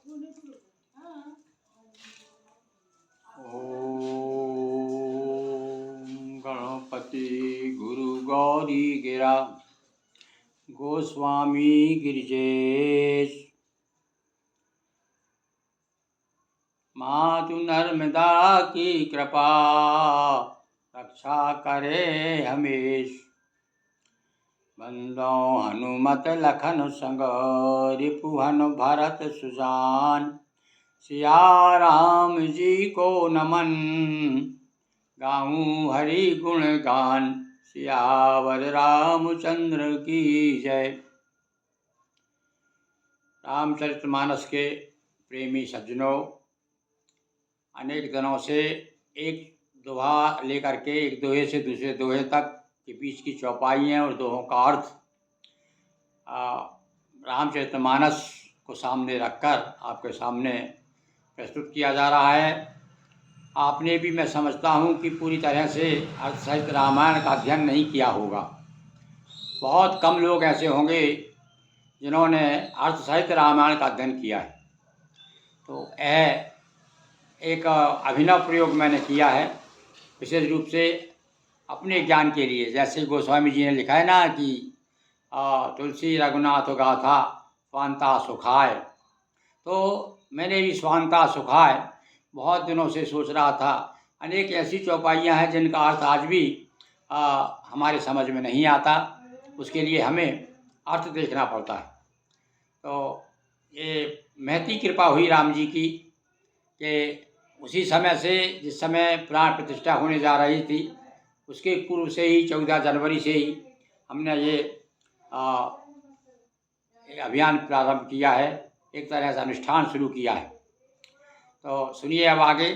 ओम गणपति गुरु गौरी गिरा गोस्वामी गिरिजेश मातु नर्मदा की कृपा रक्षा करे हमेश। बंदो हनुमत लखन संग रिपुहन भरत सुजान। सिया राम जी को नमन गाऊं हरि गुण गान। सियावर रामचंद्र की जय। रामचरितमानस के प्रेमी सज्जनों, अनेक दिनों से एक दोहा लेकर के एक दोहे से दूसरे दोहे तक के बीच की चौपाइयाँ और दोहों का अर्थ रामचरितमानस को सामने रखकर आपके सामने प्रस्तुत किया जा रहा है। आपने भी, मैं समझता हूँ कि पूरी तरह से अर्थ सहित रामायण का अध्ययन नहीं किया होगा। बहुत कम लोग ऐसे होंगे जिन्होंने अर्थ सहित रामायण का अध्ययन किया है। तो यह एक अभिनव प्रयोग मैंने किया है, विशेष रूप से अपने ज्ञान के लिए। जैसे गोस्वामी जी ने लिखा है ना कि तुलसी रघुनाथ गाथा स्वांता सुखाय, तो मैंने भी स्वांता सुखाय बहुत दिनों से सोच रहा था। अनेक ऐसी चौपाइयाँ हैं जिनका अर्थ आज भी हमारे समझ में नहीं आता, उसके लिए हमें अर्थ देखना पड़ता है। तो ये महती कृपा हुई राम जी की कि उसी समय से, जिस समय प्राण प्रतिष्ठा होने जा रही थी, उसके पूर्व से ही 14 जनवरी से ही हमने ये अभियान प्रारंभ किया है, एक तरह से अनुष्ठान शुरू किया है। तो सुनिए अब आगे।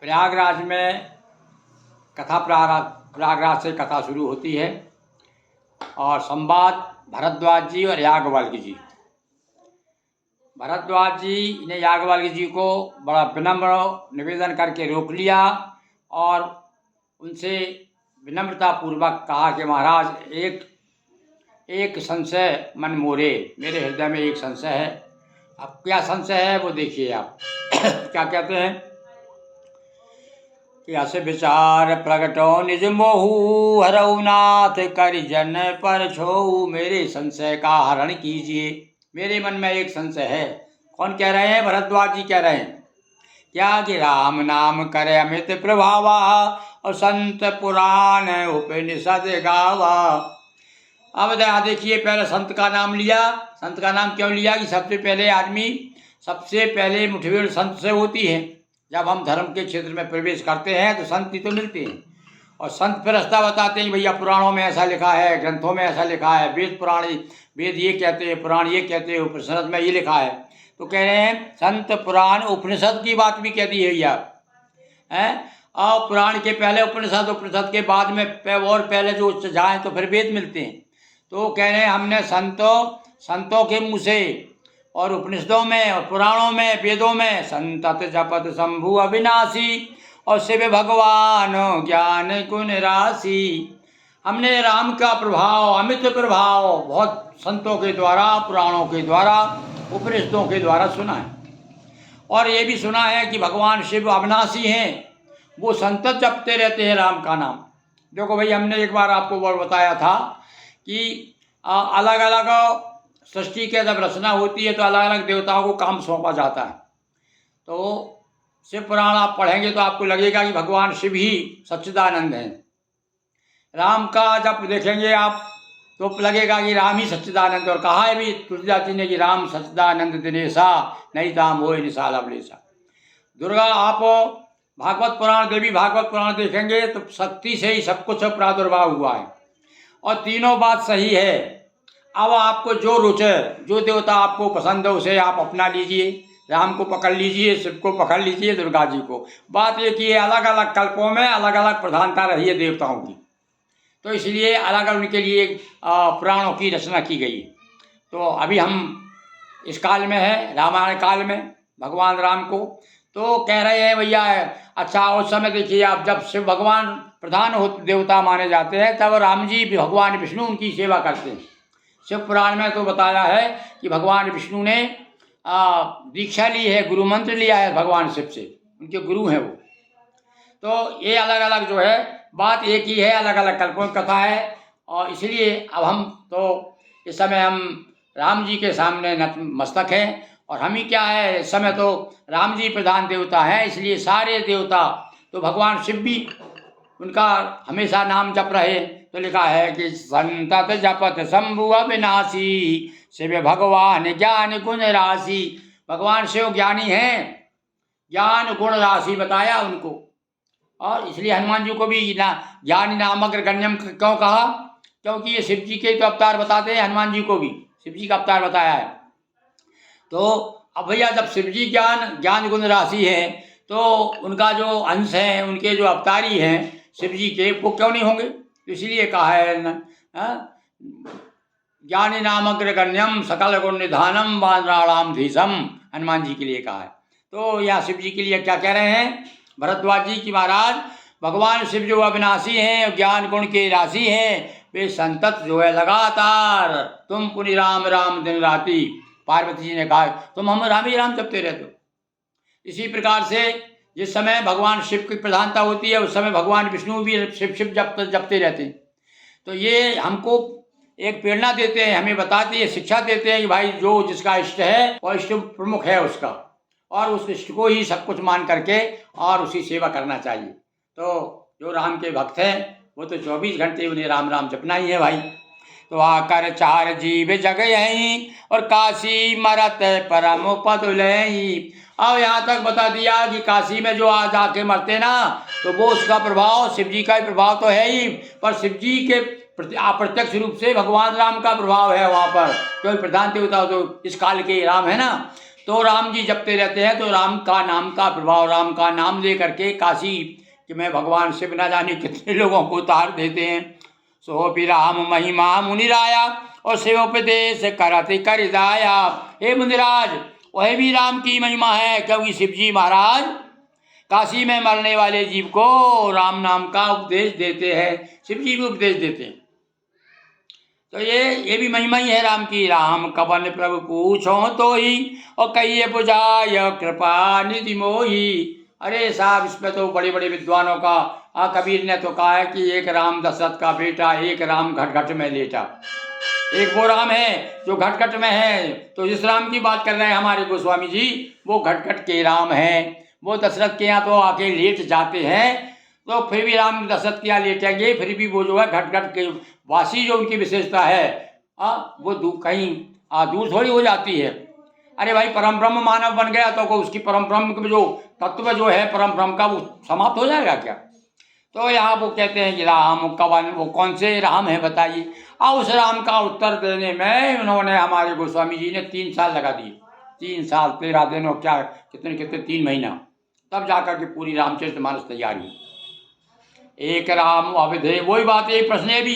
प्रयागराज में कथा प्रयागराज से कथा शुरू होती है और संवाद भरद्वाज जी और याज्ञवल्क्य जी। भरद्वाज जी ने याज्ञवल्क्य जी को बड़ा विनम्र निवेदन करके रोक लिया और उनसे विनम्रतापूर्वक कहा कि महाराज, एक संशय मन मोरे, मेरे हृदय में एक संशय है। अब क्या संशय है वो देखिए आप। क्या कहते हैं कि अस विचार प्रगटो निज मोहु हरऊ नाथ कर जन पर छोऊ। मेरे संशय का हरण कीजिए, मेरे मन में एक संशय है। कौन कह रहे हैं? भरद्वाज जी कह रहे हैं। क्या कि राम नाम करे अमित प्रभावा और संत पुराण उपनिषद गावा। अब देखिए, पहले संत का नाम लिया। संत का नाम क्यों लिया? कि सबसे पहले मुठभेड़ संत से होती है। जब हम धर्म के क्षेत्र में प्रवेश करते हैं तो संत ही तो मिलते हैं, और संत फिर रास्ता बताते हैं, भैया पुराणों में ऐसा लिखा है, ग्रंथों में ऐसा लिखा है, वेद ये कहते हैं, पुराण ये कहते हैं, उपनिषद में ये लिखा है। तो कह रहे हैं संत पुराण उपनिषद की बात भी कह दी है भैया, हैं? और पुराण के पहले उपनिषद, उपनिषद के बाद में और पहले जो जाए तो फिर वेद मिलते हैं। तो कह रहे हैं हमने संतों के मुँह से और उपनिषदों में और पुराणों में, वेदों में संतत जपत शंभु अविनाशी और शिव भगवान ज्ञान गुण राशि। हमने राम का प्रभाव, अमित प्रभाव बहुत संतों के द्वारा, पुराणों के द्वारा, उपनिषदों के द्वारा सुना है। और ये भी सुना है कि भगवान शिव अविनाशी हैं, वो संतत जपते रहते हैं राम का नाम। देखो भाई, हमने एक बार आपको और बताया था कि अलग अलग सृष्टि के जब रचना होती है तो अलग अलग देवताओं को काम सौंपा जाता है। तो शिव पुराण आप पढ़ेंगे तो आपको लगेगा कि भगवान शिव ही सच्चिदानंद हैं। राम का जब देखेंगे आप तो लगेगा कि राम ही सच्चिदानंद। और कहा है भी तुलसीदास जी ने कि राम सच्चिदानंद दिनेशा नहीं ताम हो निशाल अवलेशा। दुर्गा, आप भागवत पुराण, देवी भागवत पुराण देखेंगे तो शक्ति से ही सब कुछ प्रादुर्भाव हुआ है, और तीनों बात सही है। अब आपको जो रुचे, जो देवता आपको पसंद है उसे आप अपना लीजिए। राम को पकड़ लीजिए, शिव को पकड़ लीजिए, दुर्गा जी को। बात एक ही है, अलग अलग कल्पों में अलग अलग प्रधानता रही है देवताओं की, तो इसलिए अलग अलग उनके लिए पुराणों की रचना की गई। तो अभी हम इस काल में है, रामायण काल में भगवान राम को तो कह रहे हैं भैया। अच्छा, उस समय देखिए आप, जब शिव भगवान प्रधान देवता माने जाते हैं तब राम जी भगवान विष्णु उनकी सेवा करते हैं। शिव पुराण में तो बताया है कि भगवान विष्णु ने दीक्षा ली है, गुरु मंत्र लिया है भगवान शिव से, उनके गुरु हैं वो। तो ये अलग अलग जो है बात एक ही है, अलग अलग कल्पों की कथा है। और इसलिए अब हम तो इस समय हम राम जी के सामने नतमस्तक हैं। और हम ही क्या है, इस समय तो राम जी प्रधान देवता हैं, इसलिए सारे देवता तो भगवान शिव भी उनका हमेशा नाम जप रहे। तो लिखा है कि संतत जपत शंभु अविनाशी, शिव भगवान ज्ञान गुण राशि। भगवान शिव ज्ञानी हैं, ज्ञान गुण राशि बताया उनको। और इसलिए हनुमान जी को भी ना ज्ञानी नामक गण्यम क्यों कहा, क्योंकि ये शिव जी के तो अवतार बताते हैं, हनुमान जी को भी शिव जी का अवतार बताया है। तो अब भैया जब शिव जी ज्ञान गुण राशि है, तो उनका जो अंश है, उनके जो अवतारी हैं शिव जी के, वो क्यों नहीं होंगे। तो इसलिए कहा है ज्ञानी नामग्रगण्यम सकल गुण निधानम वानराणाम धीसम, हनुमान जी के लिए कहा है। तो यहाँ शिव जी के लिए क्या कह रहे हैं भरद्वाज जी की महाराज, भगवान शिव जो अविनाशी हैं, ज्ञान गुण के राशि हैं, वे संतत जो है लगातार तुम पुनि राम राम दिन राति। पार्वती जी ने कहा तुम हम राम ही राम जपते रहते हो। इसी प्रकार से जिस समय भगवान शिव की प्रधानता होती है, उस समय भगवान विष्णु भी शिव शिव जपते रहते हैं। तो ये हमको एक प्रेरणा देते हैं, हमें बताते हैं, शिक्षा देते हैं कि भाई जो जिसका इष्ट है और इष्ट प्रमुख है उसका, और उस इष्ट को ही सब कुछ मान करके और उसकी सेवा करना चाहिए। तो जो राम के भक्त हैं वो तो 24 घंटे उन्हें राम राम जपना ही है भाई। तो आकर चार जीव जग यहीं, और काशी मरत परम पद लहीं। अब यहाँ तक बता दिया कि काशी में जो आज आके मरते ना, तो वो उसका प्रभाव शिव जी का ही प्रभाव तो है ही, पर शिव जी के अप्रत्यक्ष रूप से भगवान राम का प्रभाव है वहाँ पर, क्योंकि प्रधान देवता तो इस काल के राम है ना। तो राम जी जपते रहते हैं, तो राम का नाम का प्रभाव, राम का नाम ले करके काशी कि मैं भगवान शिव न जाने कितने लोगों को उतार देते हैं। सोपि राम महिमा मुनिराया, और शिवोपदेश करते कर दाया। हे मुनिराज, वह भी राम की महिमा है, क्योंकि शिव जी महाराज काशी में मरने वाले जीव को राम नाम का उपदेश देते हैं, शिव जी भी उपदेश देते हैं। तो ये भी महिमा ही है राम की। राम कवन प्रभु पूछो तो ही, और कहिए बुझाय कृपा निधि मोही। अरे साहब, इसमें तो बड़े बड़े विद्वानों का कबीर ने तो कहा है कि एक राम दशरथ का बेटा, एक राम घट घट में लेटा। एक वो राम है जो घट घट में है, तो जिस राम की बात कर रहे हैं हमारे गोस्वामी जी, वो घट घट के राम हैं। वो दशरथ के यहाँ तो आके लेट जाते हैं, तो फिर भी राम दशरथ के यहाँ लेटेंगे, फिर भी वो जो है घट घट के वासी जो उनकी विशेषता है वो कहीं दूर थोड़ी हो जाती है। अरे भाई, परम ब्रह्म मानव बन गया तो उसकी परम ब्रह्म के जो तत्व जो है परम ब्रह्म का, वो समाप्त हो जाएगा क्या। तो यहाँ वो कहते हैं कि राम कवन, वो कौन से राम है बताइए। और उस राम का उत्तर देने में उन्होंने, हमारे गोस्वामी जी ने 3 साल लगा दिए। 3 साल 13 दिन और क्या कितने 3 महीना, तब जाकर के पूरी रामचरितमानस तैयार हुई। एक राम अवधे, वही बात है, प्रश्न है भी,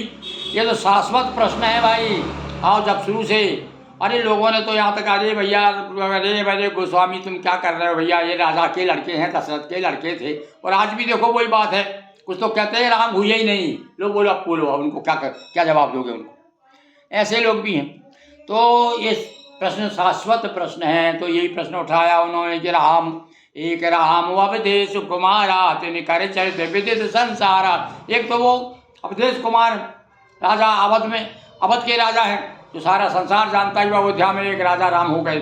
ये तो शाश्वत प्रश्न है भाई। आओ जब शुरू से, अरे लोगों ने तो यहाँ तक, अरे भैया, अरे भैया गोस्वामी तुम क्या कर रहे हो भैया, ये राजा के लड़के हैं, दशरथ के लड़के थे। और आज भी देखो वही बात है, कुछ तो कहते हैं राम हुए ही नहीं, लोग बोलो अब बोलो, उनको क्या जवाब दोगे उनको, ऐसे लोग भी हैं। तो ये प्रश्न शाश्वत प्रश्न है। तो यही प्रश्न उठाया उन्होंने कि राम एक राम अवधेश कुमारा, तेने करे चरित विदित संसारा। एक तो वो अवधेश कुमार राजा, अवध में, अवध के राजा हैं, जो सारा संसार जानता ही। अयोध्या में एक राजा राम हो गए,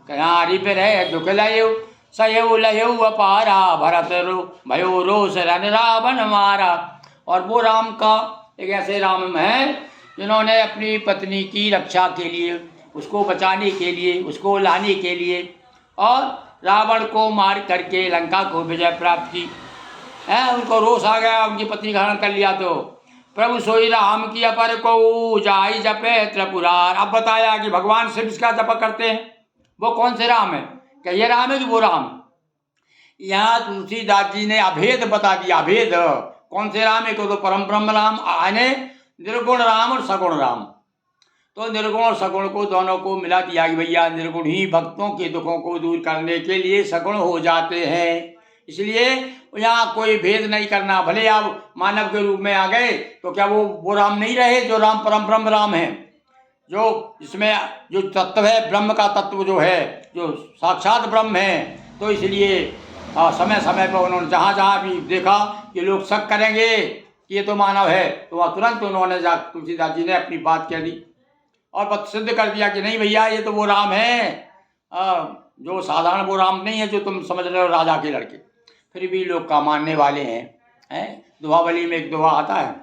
कयारी पे रहे दुख लयो सयो लयो अपारा, भरत रो भयो रोष रन रावण मारा। और वो राम का एक ऐसे राम है जिन्होंने अपनी पत्नी की रक्षा के लिए, उसको बचाने के लिए, उसको लाने के लिए, और रावण को मार करके लंका को विजय प्राप्त की है। उनको रोष आ गया, उनकी पत्नी का हरण कर लिया, तो प्रभु सोई राम की अपर को जाई जपे त्रिपुरार। अब बताया कि भगवान शिव इसका जप करते हैं, वो कौन से राम है, क्या ये राम है कि वो राम। यहाँ तुलसीदास जी ने अभेद बता दिया, अभेद कौन से राम है, को तो परम ब्रह्म राम आने, निर्गुण राम और सगुण राम। तो निर्गुण और सगुण को दोनों को मिला दिया कि भैया निर्गुण ही भक्तों के दुखों को दूर करने के लिए सगुण हो जाते हैं। इसलिए यहाँ कोई भेद नहीं करना, भले आप मानव के रूप में आ गए तो क्या वो राम नहीं रहे जो राम परम ब्रह्म राम है, जो इसमें जो तत्व है, ब्रह्म का तत्व जो है, जो साक्षात ब्रह्म है, तो इसलिए समय समय पर उन्होंने जहाँ जहाँ भी देखा कि लोग शक करेंगे कि ये तो मानव है, तो वहाँ तुरंत उन्होंने तुलसीदास जी ने अपनी बात कह दी और बस सिद्ध कर दिया कि नहीं भैया, ये तो वो राम है, जो साधारण वो राम नहीं है जो तुम समझ रहे हो राजा के लड़के। फिर भी लोग का मानने वाले हैं। दोहावली में एक दोहा आता है,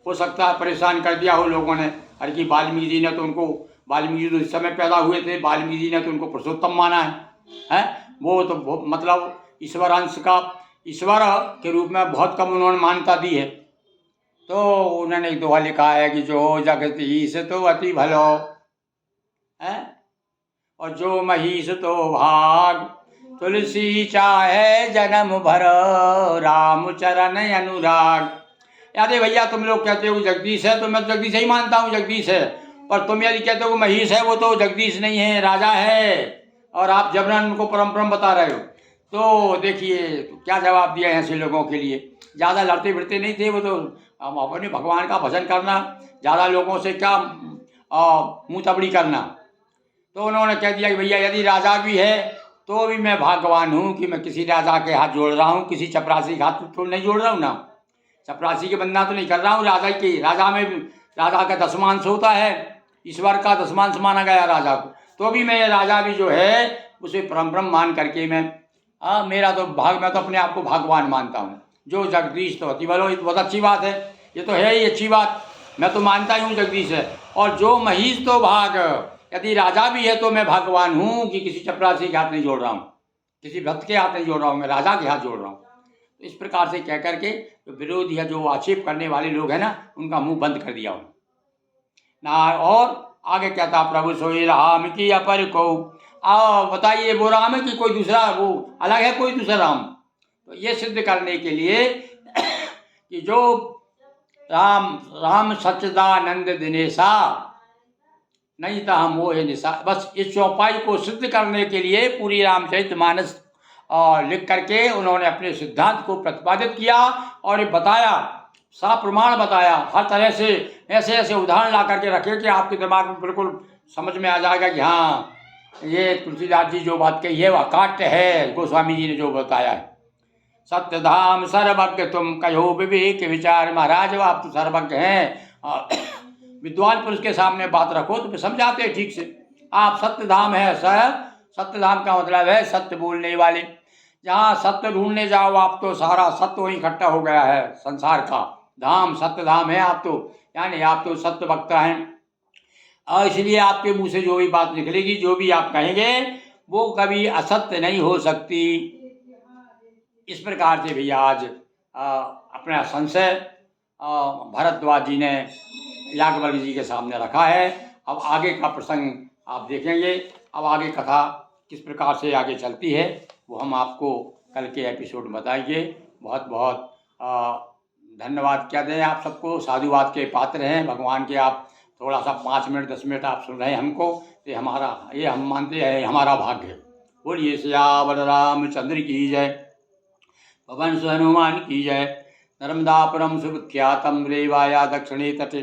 हो सकता है परेशान कर दिया हो लोगों ने, हर की वाल्मीकि जी ने तो उनको, वाल्मीकि जी तो इस समय पैदा हुए थे, वाल्मीकि जी ने तो उनको पुरुषोत्तम माना है। वो तो मतलब ईश्वर अंश का, ईश्वर के रूप में बहुत कम उन्होंने मान्यता दी है। तो उन्होंने एक दोहा लिखा है कि जो जगत ईश तो अति भलो है, और जो महिष तो भाग, तुलसी चाहे जन्म भर, राम चरण अनुराग। यादे भैया, तुम लोग कहते हो जगदीश है, तो मैं तो जगदीश ही मानता हूँ जगदीश है, पर तुम यदि कहते हो महिष है, वो तो जगदीश नहीं है, राजा है, और आप जबरन उनको परम परम बता रहे हो। तो देखिए तो क्या जवाब दिया ऐसे लोगों के लिए। ज़्यादा लड़ते भिड़ते नहीं थे वो, तो हम अपने भगवान का भजन करना, ज़्यादा लोगों से क्या मुँह तबड़ी करना। तो उन्होंने कह दिया कि भैया यदि राजा भी है तो भी मैं भाग्यवान हूँ कि मैं किसी राजा के हाथ जोड़ रहा हूँ, किसी चपरासी के हाथ तो नहीं जोड़ रहा हूँ ना, चपरासी के बंदा तो नहीं कर रहा हूँ, राजा की, राजा में राजा का दसमांश होता है, ईश्वर का दसमांश माना गया राजा को, तो भी मैं राजा भी जो है उसे परम ब्रह्म मान करके मैं मेरा तो मैं तो अपने आप को भगवान मानता हूँ। जो जगदीश तो अति बलो, ये तो बहुत अच्छी बात है, ये तो है ही अच्छी बात, मैं तो मानता ही हूँ जगदीश है। और जो महिष तो भाग, यदि राजा भी है तो मैं भगवान हूँ कि किसी चपरासी के हाथ नहीं जोड़ रहा हूँ, किसी भक्त के हाथ नहीं जोड़ रहा हूँ, मैं राजा के हाथ जोड़ रहा हूँ। तो इस प्रकार से कह करके जो विरोध या जो आक्षेप करने वाले लोग हैं ना, उनका मुंह बंद कर दिया ना। और आगे कहता प्रभु सोई राम की अपर को, आओ बताइए वो राम है कि कोई दूसरा, वो अलग है कोई दूसरा राम। तो ये सिद्ध करने के लिए कि जो राम सच्चिदानंद दिनेशा, नहीं था हम वो है निशा, बस इस चौपाई को सिद्ध करने के लिए पूरी रामचरितमानस लिख करके उन्होंने अपने सिद्धांत को प्रतिपादित किया और ये बताया, साफ प्रमाण बताया, हर तरह से ऐसे ऐसे उदाहरण ला करके रखे कि आपके दिमाग में बिल्कुल समझ में आ जाएगा कि हाँ, ये तुलसीदास जी जो बात कही है वह काट्य है, गोस्वामी जी ने जो बताया है। सत्यधाम सर्वज्ञ तुम कहो विवेक विचार, महाराज आप तो सर्वज्ञ हैं, विद्वान पुरुष के सामने बात रखो तो फिर समझाते हैं ठीक से। आप सत्यधाम है, सत्यधाम का मतलब है सत्य बोलने वाले, जहाँ सत्य ढूंढने जाओ आप तो सारा सत्य वहीं इकट्ठा हो गया है, संसार का धाम सत्यधाम है आप तो, यानी आप तो सत्य वक्ता हैं, और इसलिए आपके मुंह से जो भी बात निकलेगी, जो भी आप कहेंगे वो कभी असत्य नहीं हो सकती। इस प्रकार से भी आज अपना संशय भरद्वाज जी ने याज्ञवल्क्य जी के सामने रखा है। अब आगे का प्रसंग आप देखेंगे, अब आगे कथा किस प्रकार से आगे चलती है वो हम आपको कल के एपिसोड में बताएंगे। बहुत बहुत धन्यवाद क्या दें आप सबको, साधुवाद के पात्र हैं भगवान के। आप थोड़ा सा 5 मिनट 10 मिनट आप सुन रहे हैं हमको, ये हम मानते हैं हमारा भाग्य है। बोलिए सियावर रामचंद्र की जय, पवन सुत हनुमान की जय। नर्मदापुरम सुविख्यातम रेवाया दक्षिणे तटे,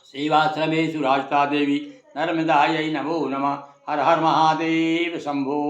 सेवाश्रमेषु राजता देवी नर्मदायै नमो नमः। हर हर महादेव शंभो।